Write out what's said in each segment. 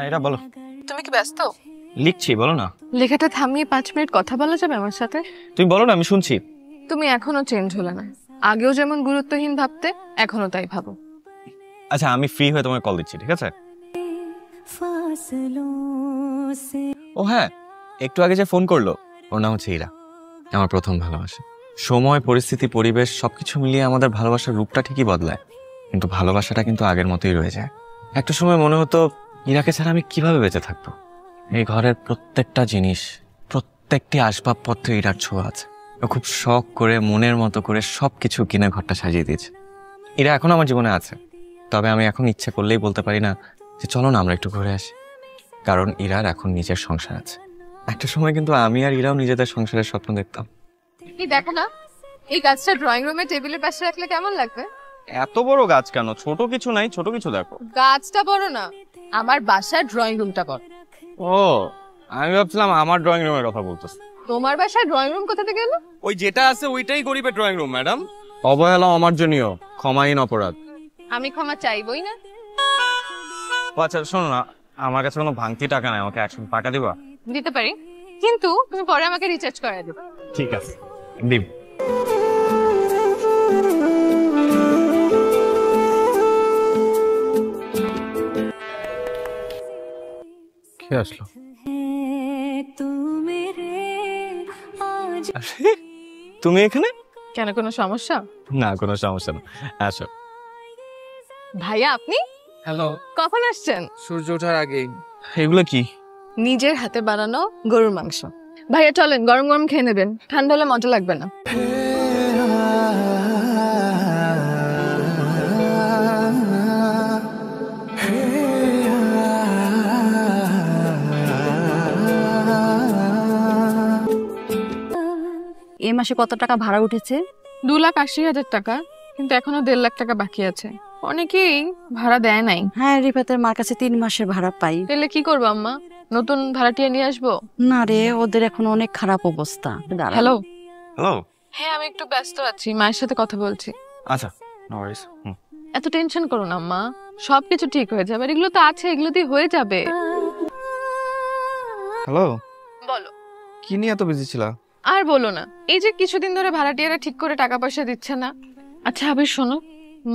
এটা বলো। তুমি কি ব্যস্ত? লিখছি, বলো না। লেখাটা থামিয়ে 5 মিনিট কথা বলা যাবে আমার সাথে? তুমি বলো না, আমি শুনছি। তুমি এখনো চেঞ্জ হলে না। আগেও যেমন গুরুত্বহীন ভাবতে, এখনো তাই ভাবো। আচ্ছা, আমি ফ্রি হয়ে তোমাকে কল দিচ্ছি, ঠিক আছে? ও হ্যাঁ, একটু আগে যে ফোন করলো, ওর নাম হচ্ছে ইরা। আমার প্রথম ভালোবাসা। সময়, পরিস্থিতি, পরিবেশ সবকিছু মিলিয়ে আমাদের ভালোবাসার রূপটা ঠিকই বদলায়, কিন্তু ভালোবাসাটা কিন্তু আগের মতোই রয়ে যায়। একটা সময় মনে হতো ইরাকে ছাড়া আমি কিভাবে বেঁচে থাকবো। এই ঘরের প্রত্যেকটা জিনিস, প্রত্যেকটি আসবাবপত্রে ইরার ছোঁয়া আছে। ও খুব শখ করে মনের মতো করে সবকিছু কিনে ঘরটা সাজিয়ে দিয়েছে। ইরা এখন আমার জীবনে আছে, তবে আমি এখন ইচ্ছে করলেই বলতে পারি না যে চলো না আমরা একটু ঘুরে আসি, কারণ ইরার এখন নিজের সংসার আছে। একটা সময় কিন্তু আমি আর ইরাও নিজেদের সংসারের স্বপ্ন দেখতাম। এই দেখো না, এই গাছটা ড্রয়িং রুমে টেবিলের পাশে রাখলে কেমন লাগবে? এত বড় গাছ কেন? ছোট কিছু নাই, ছোট কিছু দেখো। গাছটা বড় না, আমার বাসার ড্রয়িং রুমটা বড়। ও, আমি ভাবছিলাম আমার ড্রয়িং রুমের কথা বলতেছ। তোমার বাসার ড্রয়িং রুম কোথা থেকে এলো? ওই যেটা আছে ওইটাই গরিবের ড্রয়িং রুম ম্যাডাম। অবহেলা অমার্জনীয়, ক্ষমাহীন অপরাধ। আমি ক্ষমা চাইবই না। আচ্ছা শোনো না, আমার কাছে কোনো ভাঙতি টাকা নাই, আমাকে 100 টাকা দিবা? দিতে পারি, কিন্তু তুমি পরে আমাকে রিচার্জ করায় দেবে। ঠিক আছে, দিব। কে আসলো? তুমি এখানে? কেন, কোনো সমস্যা? না, কোনো সমস্যা না, আসো। ভাইয়া আপনি হ্যালো, কখন আসছেন? সূর্য ওঠার আগেই। এগুলো কি? নিজের হাতে বানানো গরুর মাংস। ভাইয়া চলেন, গরম গরম খেয়ে নেবেন, ঠান্ডা হলে মজা লাগবে না। এ মাসে কত টাকা ভাড়া উঠেছে? 2,80,000 টাকা, কিন্তু এখনো 1.5 লাখ টাকা বাকি আছে। অনেকেই ভাড়া দেয় নাই। হ্যাঁ, রিফাতের মার কাছে 3 মাসের ভাড়া পাই। তাহলে কি করবো আম্মা? নতুন ভাড়াটিয়া নিয়ে আসবো? না রে, ওদের এখন অনেক খারাপ অবস্থা। হ্যালো। হ্যালো। হ্যাঁ, আমি একটু ব্যস্ত আছি, মায়ের সাথে কথা বলছি। আচ্ছা, নো ওয়ারিস। এত টেনশন করো না আম্মা, সবকিছু ঠিক হয়ে যাবে। আর এগুলো তো আছে, এগুলো দিয়ে হয়ে যাবে। হ্যালো। বলো। কি নিয়ে এত বিজি ছিলা? আর বলো না, এই যে কিছুদিন ধরে ভাড়াটিয়ারা ঠিক করে টাকা পয়সা দিচ্ছে না। আচ্ছা আবির শোনো,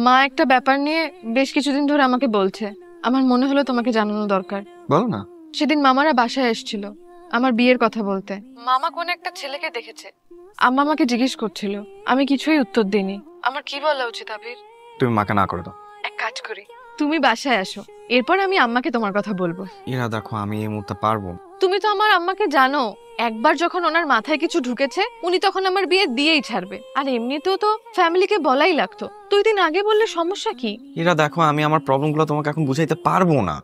মা একটা ব্যাপার নিয়ে বেশ কিছুদিন ধরে আমাকে বলছে, আমার মনে হলো তোমাকে জানানো দরকার। বলো না। সেদিন মামারা বাসায় এসেছিল আমার বিয়ের কথা বলতে। মামা কোন একটা ছেলেকে দেখেছে, আম্মা আমাকে জিজ্ঞেস করছিল, আমি কিছুই উত্তর দিইনি। আমার কি বলা উচিত আবির? তুমি মাকে না করে দাও। এক কাজ করি, তুমি বাসায় আসো, এরপর আমি আম্মাকে তোমার কথা বলবো। ইরা দেখো, আমি এই মুহূর্তে পারবো। তুমি তো আমার আম্মাকে জানো, একবার যখন ওনার মাথায় কিছু ঢুকেছে উনি তখন আমার বিয়ে দিয়েই ছাড়বে। আর এমনিতেও তো ফ্যামিলিকে বলাই লাগতো, 2 দিন আগে বললে সমস্যা কি? ইরা দেখো, আমি আমার প্রবলেমগুলো তোমাকে এখন বুঝাইতে পারবো না।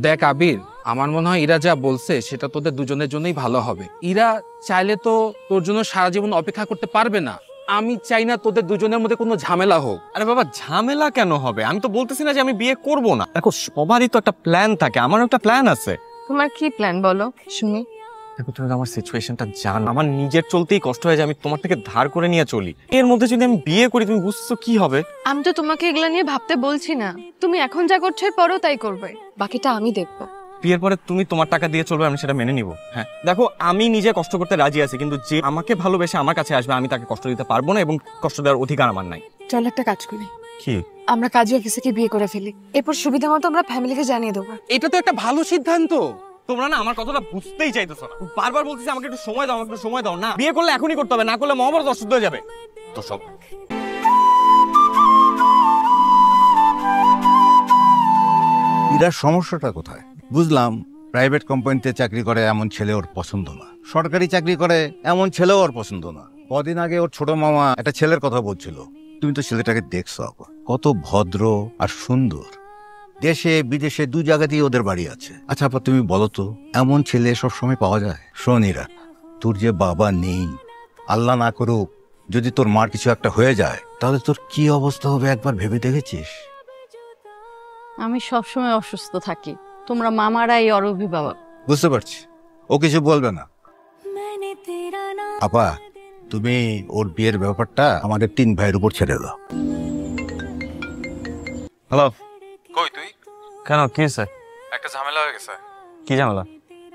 দেখ আবির, আমার মনে হয় ইরা যা বলছে সেটা তোদের দুজনের জন্যই ভালো হবে। ইরা চাইলে তো তোর জন্য সারা জীবন অপেক্ষা করতে পারবে না। আমি চাই না তোদের দুজনের মধ্যে কোনো ঝামেলা হোক। আরে বাবা, ঝামেলা কেন হবে? আমি তো বলতেছি না যে আমি বিয়ে করব না। দেখো, সবারই তো একটা প্ল্যান থাকে, আমারও একটা প্ল্যান আছে। তোমার কি প্ল্যান বলো শুনি। দেখো, তুমি আমার সিচুয়েশনটা জানো, আমার নিজের চলতেই কষ্ট হয়ে যায়, আমি তোমার থেকে ধার করে নিয়ে চলি। এর মধ্যে যদি আমি বিয়ে করি, তুমি বুঝছো কি হবে? আমি তো তোমাকে এগুলা নিয়ে ভাবতে বলছি না, তুমি এখন যা করছো পরও তাই করবে, বাকিটা আমি দেখবো। বিয়ের পরে তুমি তোমার টাকা দিয়ে চলবে, আমি সেটা মেনে নিব। হ্যাঁ দেখো, আমি নিজে কষ্ট করতে রাজি আছি, কিন্তু যে আমাকে ভালোবেসে আমার কাছে আসবে আমি তাকে কষ্ট দিতে পারবো না, এবং কষ্ট দেওয়ার অধিকার আমার নাই। চল একটা কাজ করি, কি? আমরা কাজী অফিসে বিয়ে করে ফেলি, এরপর সুবিধা মতো আমরা ফ্যামিলিকে জানিয়ে দেবো। এটা তো একটা ভালো সিদ্ধান্ত। তোমরা না আমার কথাটা বুঝতেই চাইতেছো না। বারবার বলতেছি আমাকে একটু সময় দাও, আমাকে একটু সময় দাও। না, বিয়ে করলে এখনই করতে হবে, না করলে মহাভারত অশুদ্ধ হয়ে যাবে। তো সব ইরার সমস্যাটা কোথায়? বুঝলাম, প্রাইভেট কোম্পানিতে চাকরি করে এমন ছেলে ওর পছন্দ না, সরকারি চাকরি করে এমন ছেলেও ওর পছন্দ না। কদিন আগে ওর ছোট মামা একটা ছেলের কথা বলছিল, তুমি তো ছেলেটাকে দেখছো আপা, কত ভদ্র আর সুন্দর। দেশে বিদেশে 2 জায়গাতেই ওদের বাড়ি আছে। আচ্ছা আপা, তুমি বলো তো, এমন ছেলে সবসময় পাওয়া যায়? শোন ইরা, তোর যে বাবা নেই, আল্লাহ না করুক যদি তোর মার কিছু একটা হয়ে যায়, তাহলে তোর কি অবস্থা হবে একবার ভেবে দেখেছিস? আমি সবসময় অসুস্থ থাকি, তোমরা মামারাই ওর অভিভাবক। বুঝতে পারছি, ও কিছু বলবে না। আপা, তুমি ওর বিয়ের ব্যাপারটা আমাদের 3 ভাইয়ের উপর ছেড়ে দাও। হ্যালো। কই তুই? কেন, কি হয়েছে? একটা ঝামেলা হয়ে গেছে। কি ঝামেলা?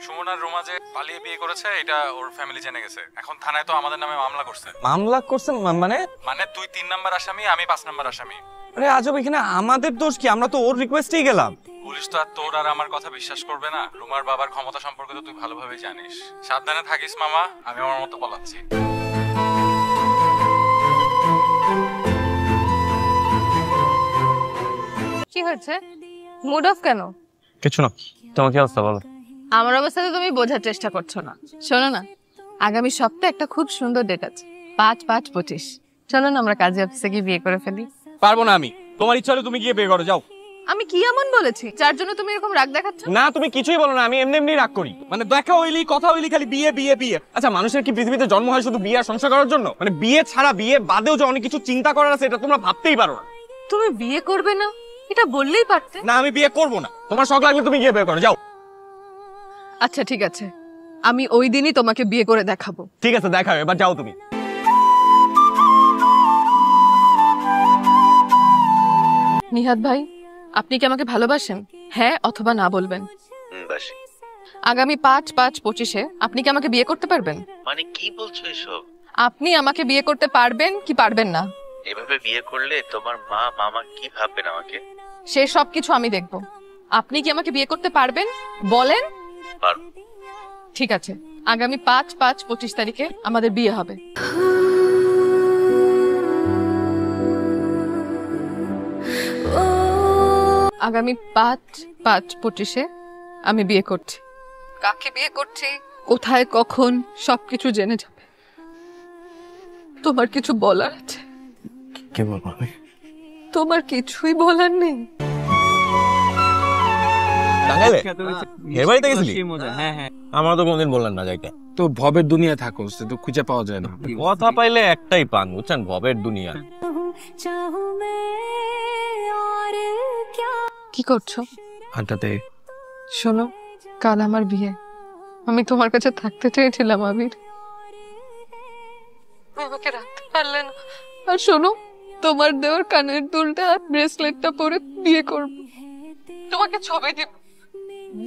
সুমনার রুমা যে পালিয়ে বিয়ে করেছে এটা ওর ফ্যামিলি জেনে গেছে। এখন থানায় তো আমাদের নামে মামলা করছে। মামলা করছেন? মানে মানে তুই 3 নাম্বার আসামি, আমি 5 নাম্বার আসামি। আরে আজব, এখানে আমাদের দোষ কি? আমরা তো ওর রিকোয়েস্টেই গেলাম। পুলিশ তো আর তোর আর আমার কথা বিশ্বাস করবে না। রুমার বাবার ক্ষমতা সম্পর্কে তো তুই ভালোভাবেই জানিস। সাবধানে থাকিস মামা, আমি আমার মতো পলাচ্ছি। কি হয়েছে? মুড অফ কেন? কিছু না, তোমার কি অবস্থা বলো? আমার অবস্থা তো তুমি বোঝার চেষ্টা করছো না। শোনো না, আগামী সপ্তাহে একটা খুব সুন্দর ডেট আছে, 5/5/25। চলো না আমরা কাজী অফিসে গিয়ে বিয়ে করে ফেলি। পারবো না আমি। তোমার ইচ্ছা হলে তুমি গিয়ে বিয়ে করো, যাও। আমি কি এমন বলেছি যার জন্য তুমি এরকম রাগ দেখাচ্ছ? না, তুমি কিছুই বলো না, আমি এমনি এমনি রাগ করি। মানে দেখা হইলি, কথা হইলি, খালি বিয়ে বিয়ে বিয়ে। আচ্ছা, মানুষের কি পৃথিবীতে জন্ম হয় শুধু বিয়ে আর সংসার করার জন্য? মানে বিয়ে ছাড়া, বিয়ে বাদেও যে অনেক কিছু চিন্তা করার আছে, এটা তোমরা ভাবতেই পারো না। তুমি বিয়ে করবে না এটা বললেই পারতে। না, আমি বিয়ে করবো না। তোমার শখ লাগলে তুমি গিয়ে বিয়ে করো, যাও। আচ্ছা ঠিক আছে, আমি ওই দিনই তোমাকে বিয়ে করে দেখাবো। ঠিক আছে, দেখাও, এবার যাও তুমি। নিহাদ ভাই, আপনি কি আমাকে ভালোবাসেন? হ্যাঁ অথবা না বলবেন। বাসি। আগামী 5/5/25-এ আপনি কি আমাকে বিয়ে করতে পারবেন? মানে কি বলছো এসব? আপনি আমাকে বিয়ে করতে পারবেন কি পারবেন না? এভাবে বিয়ে করলে তোমার মা মামা কি ভাববেন আমাকে? সে সব কিছু আমি দেখব। আপনি কি আমাকে বিয়ে করতে পারবেন বলেন? পারবো। ঠিক আছে, আগামী 5/5/25 তারিখে আমাদের বিয়ে হবে। আগামী 5/5/25-এ আমি বিয়ে করছি। কাকে বিয়ে করছি, কোথায়, কখন, সবকিছু জেনে যাবে। তোমার কিছু বলার আছে? কি বলবো আমি? তোমার কিছুই বলার নেই? এর বাড়িতে গেছিলি? আমার তো কোনদিন বললেন না যাইতে। তো ভবের দুনিয়া থাকো, তো খুঁজে পাওয়া যায় না। কথা পাইলে একটাই পান, বুঝছেন? ভবের দুনিয়া। কি করছো? আড্ডাতে। শোনো, কাল আমার বিয়ে। আমি তোমার কাছে থাকতে চেয়েছিলাম আবির, আমাকে রাখতে পারলে না। আর শোনো, তোমার দেওয়ার কানের দুলটা আর ব্রেসলেটটা পরে বিয়ে করব। তোমাকে ছবি দিব,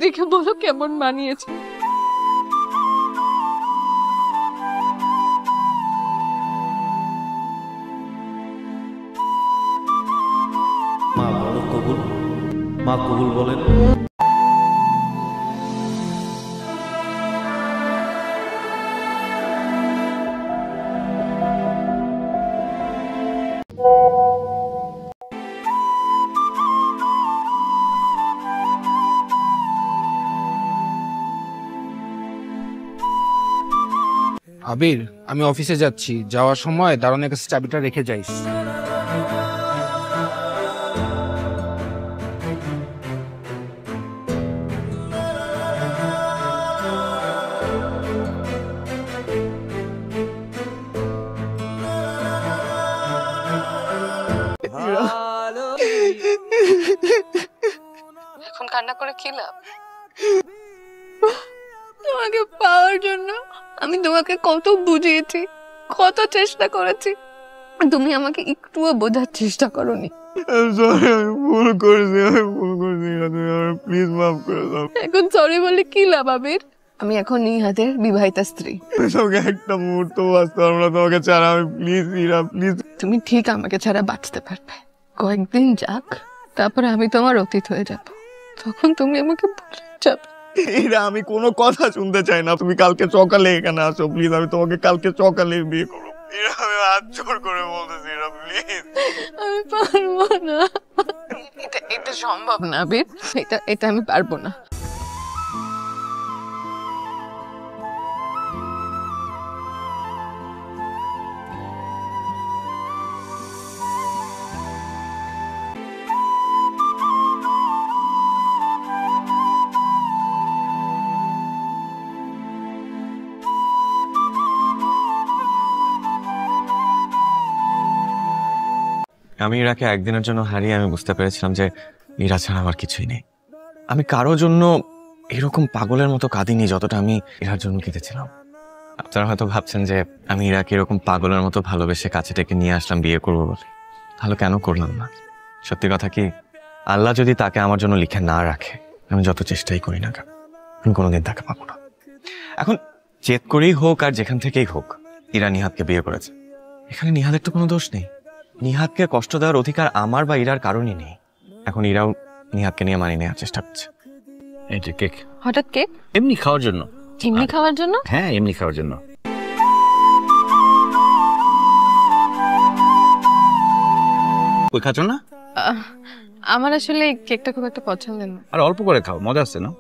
দেখে বলো কেমন মানিয়েছে। মা বলো কবুল, মা কবুল বলেন। আবির, আমি অফিসে যাচ্ছি, যাওয়ার সময় দারোয়ানের কাছে চাবিটা রেখে যাইস। এখন কান্না করে কি লাভ? তোমাকে পাওয়ার জন্য আমি তোমাকে কত বুঝিয়েছি, কত চেষ্টা করেছি, তুমি আমাকে একটুও বোঝার চেষ্টা করোনি। প্লিজ মাফ করে দাও। এখন সরি বলে কি লাভ আবির? আমি এখন নিহাদের বিবাহিতা স্ত্রী। সঙ্গে একটা মুহূর্ত বাঁচতে পারবো না তোমাকে ছাড়া। আমি প্লিজ ইরা, প্লিজ। তুমি ঠিক আমাকে ছাড়া বাঁচতে পারবে, কয়েকদিন যাক, তারপরে আমি তোমার অতীত হয়ে যাব, তখন তুমি আমাকে ভুলে যাবে। ইরা, আমি কোনো কথা শুনতে চাই না। তুমি কালকে সকালে এখানে আসো প্লিজ। আমি তোমাকে কালকে সকালে বিয়ে করবো। ইরা, আমি হাত জোড় করে বলতেছি, ইরা প্লিজ। আমি পারবো না, এটা সম্ভব না আবির, এটা আমি পারবো না। আমি ইরাকে একদিনের জন্য হারিয়ে আমি বুঝতে পেরেছিলাম যে ইরা ছাড়া আমার কিছুই নেই। আমি কারো জন্য এরকম পাগলের মতো কাঁদিনি যতটা আমি ইরার জন্য কেঁদেছিলাম। আপনারা হয়তো ভাবছেন যে আমি ইরাকে এরকম পাগলের মতো ভালোবেসে কাছে ডেকে নিয়ে আসলাম বিয়ে করবো বলে। তাহলে কেন করলাম না? সত্যি কথা কি, আল্লাহ যদি তাকে আমার জন্য লিখে না রাখে, আমি যত চেষ্টাই করি না কেন আমি কোনোদিন তাকে পাবো না। এখন জেদ করেই হোক আর যেখান থেকেই হোক ইরা নিহাদকে বিয়ে করেছে। এখানে নিহাদের তো কোনো দোষ নেই। নিহাদকে কষ্ট দেওয়ার অধিকার আমার বা ইরার কারণই নেই। এখন ইরাও নিহাদকে নিয়ে মানিয়ে নেওয়ার চেষ্টা করছে। এই যে কেক, হঠাৎ কেক? এমনি খাওয়ার জন্য। এমনি খাওয়ার জন্য? হ্যাঁ, এমনি খাওয়ার জন্য। ওই খাচ্ছ না? আমার আসলে কেকটা খুব একটা পছন্দের না। আর অল্প করে খাও, মজা আসছে না?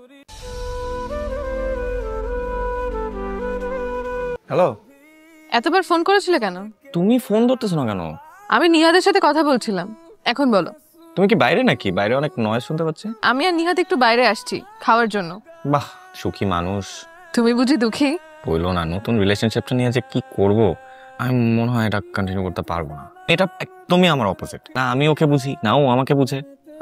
হ্যালো, এতবার ফোন করেছিলে কেন? তুমি ফোন ধরতেছো না কেন? আমি নিহাদের সাথে কথা বলছিলাম। এখন বলো। তুমি কি বাইরে নাকি? বাইরে অনেক নয়েজ শুনতে পাচ্ছি। আমি আর নিহাদ একটু বাইরে আসছি খাওয়ার জন্য। বাহ, সুখী মানুষ। তুমি বুঝি দুঃখী? বললো না, নতুন রিলেশনশিপটা নিয়ে যে কি করব আমি মনে হয় এটা কন্টিনিউ করতে পারবো না। এটা একদমই আমার অপোজিট। না আমি ওকে বুঝি, না ও আমাকে বুঝে।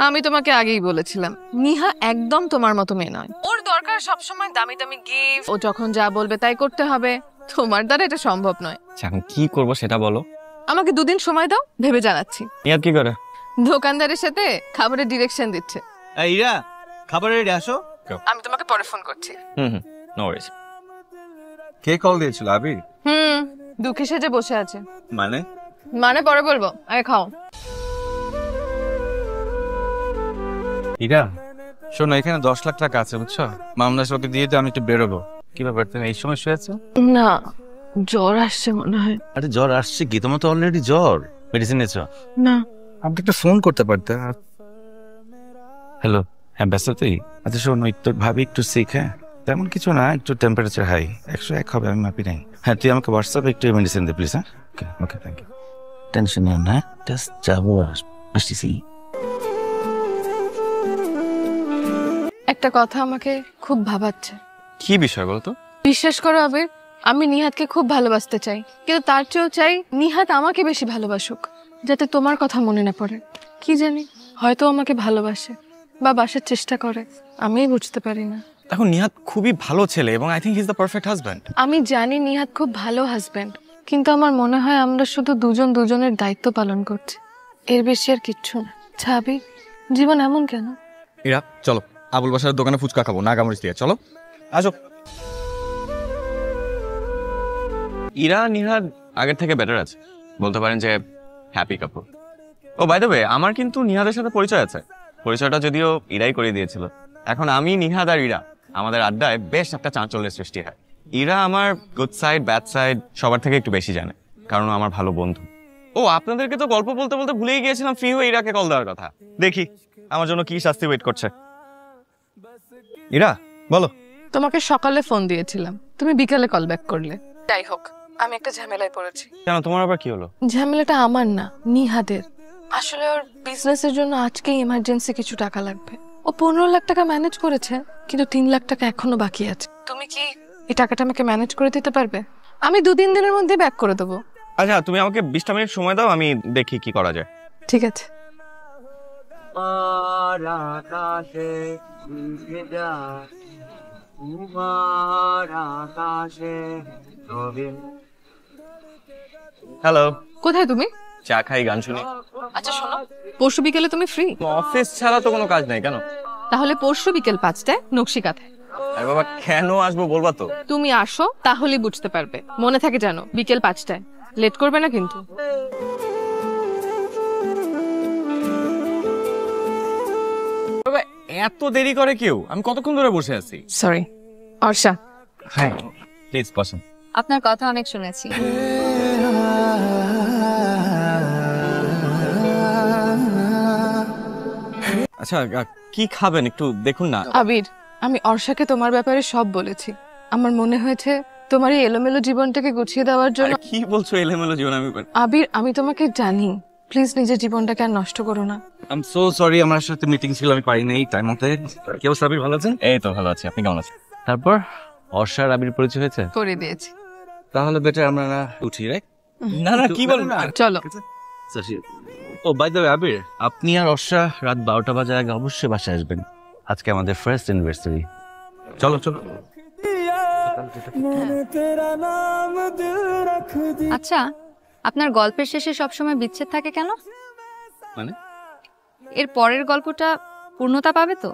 আমি তোমাকে আগেই বলেছিলাম নিহা একদম তোমার মতো মেয়ে নয়। ওর দরকার সবসময় দামি দামি গিফট, ও যখন যা বলবে তাই করতে হবে। তোমার দ্বারা এটা সম্ভব নয়। এখন কি করব সেটা বলো। আমাকে 2 দিন সময় দাও, ভেবে জানাচ্ছি। নিহাদ কি করে? দোকানদারের সাথে খাবারের ডিরেকশন দিচ্ছে। ইরা, খাবার রেডি, আসো। আমি তোমাকে পরে ফোন করছি। No worries. কে কল দিয়েছিল আবির? দুঃখী সেজে বসে আছে। মানে পরে বলবো, আগে খাও। ইরা, শোনো, এখানে 10 লাখ টাকা আছে বুঝছো? মামলা ওকে দিয়ে তো আমি একটু বেরোবো। কি ব্যাপার, তুমি এই সময় শুয়ে আছো? না, জ্বর আসছে মনে হয়। আরে জ্বর আসছে কি? তোমার তো অলরেডি জ্বর। মেডিসিন নিয়েছো? না। আপনি একটু ফোন করতে পারতে। হ্যালো, হ্যাঁ ব্যস্ত তুই? আচ্ছা শোনো, তোর ভাবি একটু সিক। হ্যাঁ, তেমন কিছু না, একটু টেম্পারেচার হাই, 101 হবে, আমি মাপি নাই। হ্যাঁ, তুই আমাকে হোয়াটসঅ্যাপে একটু মেডিসিন দে প্লিজ। হ্যাঁ, okay okay, thank you. Tension নিও না, জাস্ট যাবো, আসতেছি। একটা কথা আমাকে খুব ভাবাচ্ছে। কি বিষয় বলতো? বিশ্বাস করো আবির, আমি নিহাদকে খুব ভালোবাসতে চাই, কিন্তু তার চেয়েও চাই নিহাদ আমাকে বেশি ভালোবাসুক, যাতে তোমার কথা মনে না পড়ে। কি জানি, হয়তো আমাকে ভালোবাসে বা বাসার চেষ্টা করে, আমিই বুঝতে পারি না। এখন নিহাদ খুবই ভালো ছেলে এবং I think he is the perfect husband. আমি জানি নিহাদ খুব ভালো হাজবেন্ড, কিন্তু আমার মনে হয় আমরা শুধু দুজনের দায়িত্ব পালন করছি, এর বেশি আর কিচ্ছু না। ছাবি, জীবন এমন কেন? ইরা চলো, আবুল বাসার দোকানে ফুচকা খাবো, নাগামরিচ দিয়ে। চলো, আসো। ইরা নিহাদ আগের থেকে বেটার আছে, বলতে পারেন যে হ্যাপি কাপল। ও বাই দ্য ওয়ে, আমার কিন্তু নিহাদের সাথে পরিচয় আছে। পরিচয়টা যদিও ইরাই করে দিয়েছিল। এখন আমি, নিহাদ আর ইরা আমাদের আড্ডায় বেশ একটা চাঞ্চল্যের সৃষ্টি হয়। ইরা আমার গুড সাইড ব্যাড সাইড সবার থেকে একটু বেশি জানে, কারণ আমার ভালো বন্ধু। ও আপনাদেরকে তো গল্প বলতে বলতে ভুলেই গিয়েছিলাম ফ্রি হয়ে ইরাকে কল দেওয়ার কথা। দেখি আমার জন্য কি শাস্তি ওয়েট করছে। ইরা বলো। তোমাকে সকালে ফোন দিয়েছিলাম, তুমি বিকালে কল ব্যাক করলে। যাই হোক, আমি একটা ঝামেলায় পড়েছি। কেন, তোমার আবার কি হলো? ঝামেলাটা আমার না, নিহাদের। আসলে ওর বিজনেসের জন্য আজকেই ইমার্জেন্সি কিছু টাকা লাগবে। ও 15 লাখ টাকা ম্যানেজ করেছে, কিন্তু 3 লাখ টাকা এখনো বাকি আছে। তুমি কি এই টাকাটা আমাকে ম্যানেজ করে দিতে পারবে? আমি 2-3 দিনের মধ্যে ব্যাক করে দেবো। আচ্ছা, তুমি আমাকে 20টা মিনিট সময় দাও, আমি দেখি কি করা যায়। ঠিক আছে। হ্যালো, কোথায় তুমি? চা খাই, গান শুনি। আচ্ছা শোনো, পরশু বিকেলে তুমি ফ্রি? অফিস ছাড়া তো কোনো কাজ নাই। কেন? তাহলে পরশু বিকেল 5টায় নকশিকাথায়। আরে বাবা, কেন আসবো বলবা তো? তুমি আসো, তাহলেই বুঝতে পারবে। মনে থাকে জানো, বিকেল 5টায়। লেট করবে না কিন্তু। বাবা, এত দেরি করে কেউ? আমি কতক্ষণ ধরে বসে আছি। সরি। অর্ষা, হ্যাঁ প্লিজ বসুন। আপনার কথা অনেক শুনেছি। আচ্ছা, কি খাবেন একটু দেখুন না। আবির, আমি অর্ষাকে তোমার ব্যাপারে সব বলেছি। আমার মনে হয়েছে তোমার এই এলোমেলো জীবনটাকে গুছিয়ে দেওয়ার জন্য। কি বলছো এলোমেলো জীবন? আমি আবির, আমি তোমাকে জানি, প্লিজ নিজের জীবনটাকে আর নষ্ট করো না। আই এম সো সরি, আমার সাথে মিটিং ছিল, আমি পারি নাই টাইম মতে। কি অবস্থা আবির, ভালো আছেন? এই তো ভালো আছি, আপনি কেমন আছেন? তারপর অর্ষার আবির পরিচয় হয়েছে? করে দিয়েছি। তাহলে বেটার আমরা উঠি, রাইট? না না, কি বলেন? চলো। ও বাই দ্য ওয়ে আবির, আপনি আর অর্ষা রাত 12টা বাজার আগে অবশ্যই বাসায় আসবেন। আজকে আমাদের ফার্স্ট অ্যানিভার্সারি। চলো চলো। আচ্ছা, আপনার গল্পের শেষে সবসময় বিচ্ছেদ থাকে কেন? মানে? এর পরের গল্পটা পূর্ণতা পাবে তো?